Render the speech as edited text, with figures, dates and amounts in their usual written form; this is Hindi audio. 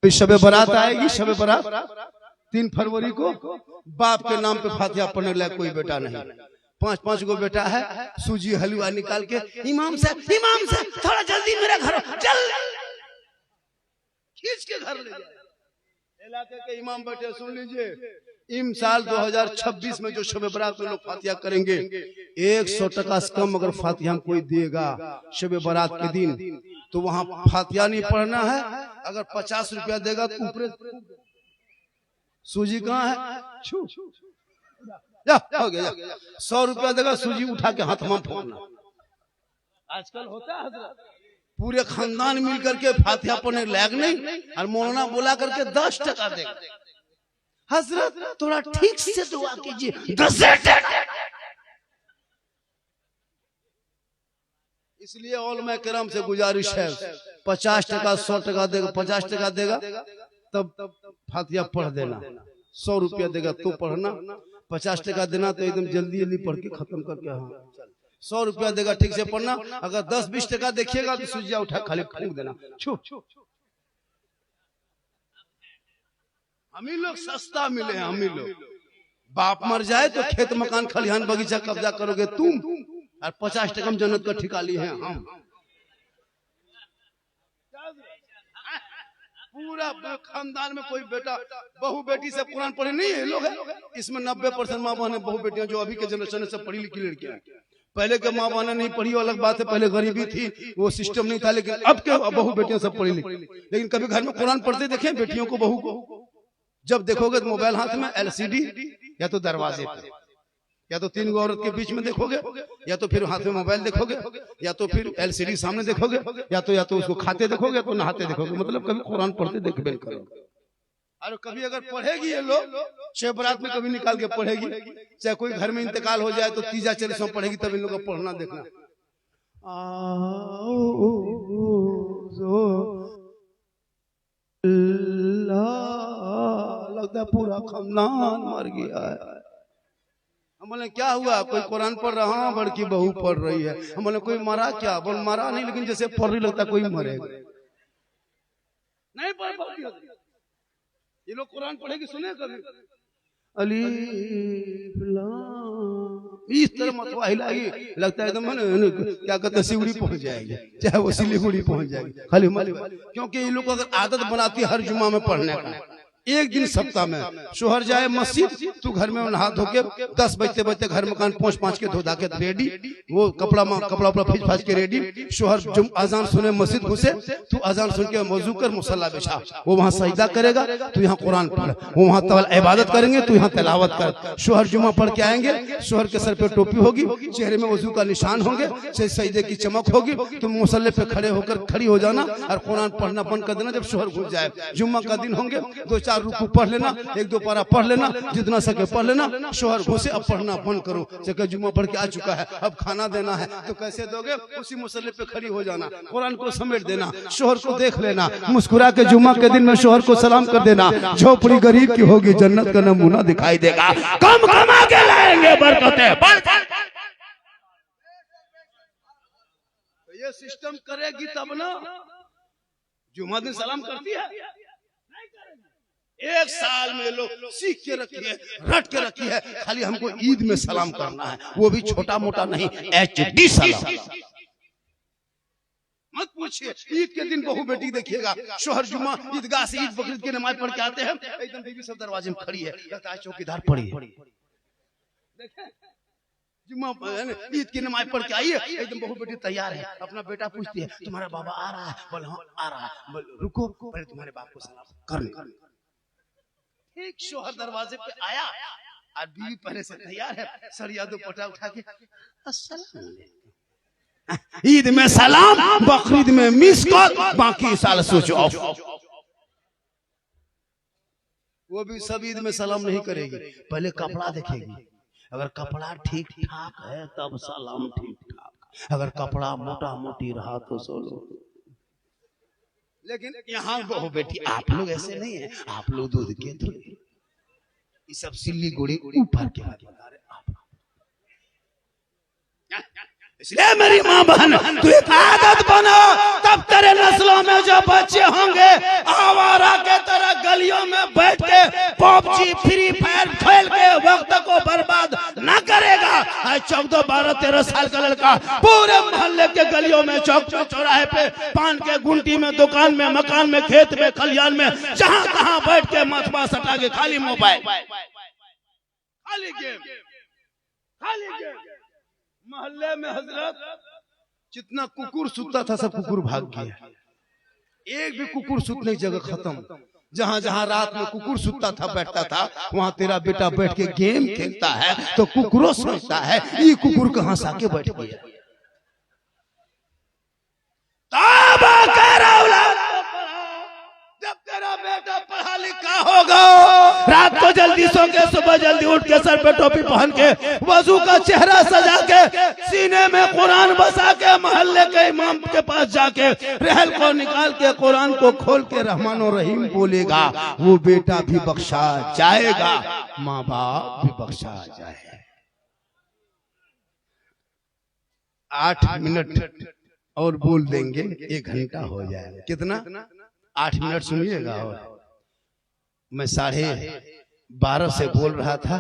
शबे बारात आएगी, शबे बारात 3 फरवरी को। बाप के नाम पे फातिहा पढ़ने लायक कोई बेटा नहीं, 5-5 गो बेटा है। सूजी हलवा निकाल के इमाम साहब थोड़ा जल्दी मेरे घर चल, खींच के घर ले जाए। इलाके के इमाम बैठे, सुन लीजिए, इम साल 2026 में जो शबे बारात में लोग फातिहा करेंगे, 100 टका से कम अगर फातिहा कोई देगा शबे बारात के दिन, तो वहां फातिहा नहीं पढ़ना है। अगर 50 रुपया देगा तो ऊपर सूजी कहाँ है, हो गया। 100 रुपया देगा, सूजी उठा के हाथ में फोड़ना। आजकल होता है पूरे खानदान मिल करके फातिहा पढ़ने लायक नहीं, और मौलाना बोला करके 10 टका देगा। हजरत थोड़ा ठीक से दुआ कीजिए, 10 टका। इसलिए औलमा किराम से गुजारिश है, 50 टका 100 टका देगा, 50 टका देगा तब फातिहा पढ़ देना, 100 रुपया देगा तो पढ़ना, 50 टका देना तो एकदम जल्दी जल्दी पढ़ के खत्म करके। हाँ 100 रुपया देगा ठीक से पढ़ना। अगर 10-20 टका देखिएगा तो सूजिया उठा खाली फूंक देना। हम ही लोग सस्ता मिले हैं, हम ही लोग। बाप मर जाए तो खेत मकान खलिहान बगीचा कब्जा करोगे तुम, और 50 टका में जन्नत का ठिका लिए हैं हम। पूरा खानदान में कोई बेटा बहू बेटी से कुरान पढ़े नहीं है लोग है। इसमें 90% माँ बहन बहू बेटियां जो अभी के जनरेशन से पढ़ी लिखी लड़कियां। पहले के माँ बहन नहीं पढ़ी अलग बात है, पहले गरीबी थी, वो सिस्टम नहीं था, लेकिन अब के बहू बेटियां सब पढ़ी लिखी। लेकिन कभी घर में कुरान पढ़ते देखे बेटियों को, बहू को? जब देखोगे तो मोबाइल हाथ में, LCD, या तो दरवाजे पे, या तो 3 औरत के बीच में देखोगे, या तो फिर हाथ में मोबाइल देखोगे, या तो फिर LCD सामने देखोगे, या तो उसको खाते देखोगे, तो नहाते देखोगे। मतलब कभी कुरान पढ़ते देखबे नहीं करोगे। और कभी अगर पढ़ेगी ये लोग, शब बारात में कभी निकाल के पढ़ेगी, चाहे कोई घर में इंतकाल हो जाए तो 30-40 में पढ़ेगी, तब इन लोगों को पढ़ना देखना। लगता पूरा खानदान मर गया है। हम बोले क्या हुआ? कोई कुरान पढ़ रहा, बड़की बहू पढ़ रही है। हम बोले कोई मरा क्या? बोल मरा नहीं, लेकिन जैसे पढ़ रही लगता कोई मरेगा। नहीं पढ़ पाती ये लोग। कुरान पढ़ेगी सुने कभी? अलीफ लाम, इस तरह मतवा हिलाएगी, लगता है एकदम क्या कहते हैं सिवड़ी पहुंच जाएगी, चाहे वो सिलीगुड़ी पहुंच जाएगी खाली मालूम। क्योंकि ये लोग अगर आदत बनाती है हर जुम्मा में पढ़ने का, एक दिन सप्ताह में शोहर जाए मस्जिद, तू घर में नहा धो के 10 बजते घर मकान पहुंच के धो धा के रेडी, वो कपड़ा फीच फाच के रेडी। शोहर अजान सुने मस्जिद घुसे, तू अजान सुन के मौजू कर, मुसल्ला बिछा, वो वहाँ सजदा करेगा, तू यहाँ कुरान पढ़, वो वहाँ इबादत करेंगे, तू यहाँ तिलावत कर। शोहर जुम्मा पढ़ के आएंगे, शोहर के सर पे टोपी होगी, चेहरे में वजू का निशान होंगे, सजदे की चमक होगी, तुम मुसल्ले पे खड़ी हो जाना और कुरान पढ़ना बंद कर देना। जब शोहर घुस जाए, जुम्मा का दिन होंगे, 2-4 रुकू पढ़ लेना, 1-2 पारा पढ़ लेना, जितना सके पढ़ लेना। शोहर घुसे, अब पढ़ना बंद करो, जगह जुम्मा पढ़ के आ चुका है, अब खाना देना है, तो कैसे दोगे? उसी मुसल्ले पे खड़ी हो जाना, कुरान को समेट देना, शोहर को देख लेना, मुस्कुरा के जुम्मा के दिन में शोहर को सलाम कर देना। झोपड़ी गरीब की होगी, जन्नत का नमूना दिखाई देगा। कम कमा के लाएंगे बरकतें। ये सिस्टम करेगी तब ना। जुम्मा दिन सलाम करती है, 1 साल में लोग सीख के रखी है, रट के रखी है, खाली हमको ईद में सलाम करना है, वो भी छोटा मोटा नहीं, HD सलाम। मत पूछिए, ईद के दिन बहू बेटी देखिएगा, शोहर जुम्मा ईदगाह से ईद बकरीद की नमाज पढ़ के आते हैं, एकदम बीवी सब दरवाजे में खड़ी है, लगता है चौकीदार पड़ी है। जुम्मा ईद की नमाज पढ़ के आई है, एकदम बहू बेटी तैयार है, अपना बेटा पूछती है तुम्हारा बाबा आ रहा है? बोले हाँ आ रहा है। रुको पहले तुम्हारे बाप को सलाम कर। एक शोहर दरवाजे पे आया और बीवी पहले से तैयार है, सरिया दुपट्टा उठा के ईद में सलाम, बकरीद में मिस कॉल, बाकी साल स्विच ऑफ। वो भी सब ईद में सलाम नहीं करेगी, पहले कपड़ा देखेगी। अगर कपड़ा ठीक ठाक है तब सलाम ठीक ठाक, अगर कपड़ा मोटा मोटी रहा तो सोलो। लेकिन यहाँ बहू बेटी आप लोग ऐसे नहीं है, आप लोग दूध के दूध, ये सब सिल्ली गुड़ी ऊपर के बता रहे आप। इसलिए मेरी माँ बहन, तू एक आदत बना, तब तेरे नस्लों में जो बच्चे होंगे आवारा के में बैठ के पबजी फ्री फायर खेल के वक्त को बर्बाद ना करेगा। 14, 12, 13 साल का लड़का पूरे मोहल्ले के गलियों में, चौक चौराहे पे, पान के गुंटी में, दुकान में, मकान में, खेत में, खलियान में, जहां कहां बैठ के मथवा सटा के खाली मोबाइल, खाली गेम, खाली गेम। मोहल्ले में हजरत जितना कुकुर सुतता था सब कुकुर भाग गया। एक भी कुकुर सुतने की जगह खत्म। जहां जहां रात में कुकुर सुतता था बैठता था वहां तेरा बेटा बैठ के गेम खेलता है तो कुकुरों सोचता है ये कुकुर कहां से आके बैठ गया। जब तेरा बेटा पढ़ा लिखा होगा, रात को जल्दी सो के सुबह जल्दी उठ के सर पे टोपी पहन के वजू का चेहरा सजा के सीने में कुरान बसा के मोहल्ले के इमाम के पास जाके रहल को निकाल के कुरान को खोल के रहमान और रहीम बोलेगा, वो बेटा भी बख्शा जाएगा, माँ बाप भी बख्शा जाएगा। 8 मिनट और बोल देंगे 1 घंटा हो जाएगा। कितना? 8 मिनट सुनिएगा। और मैं 12:30 से बोल रहा था,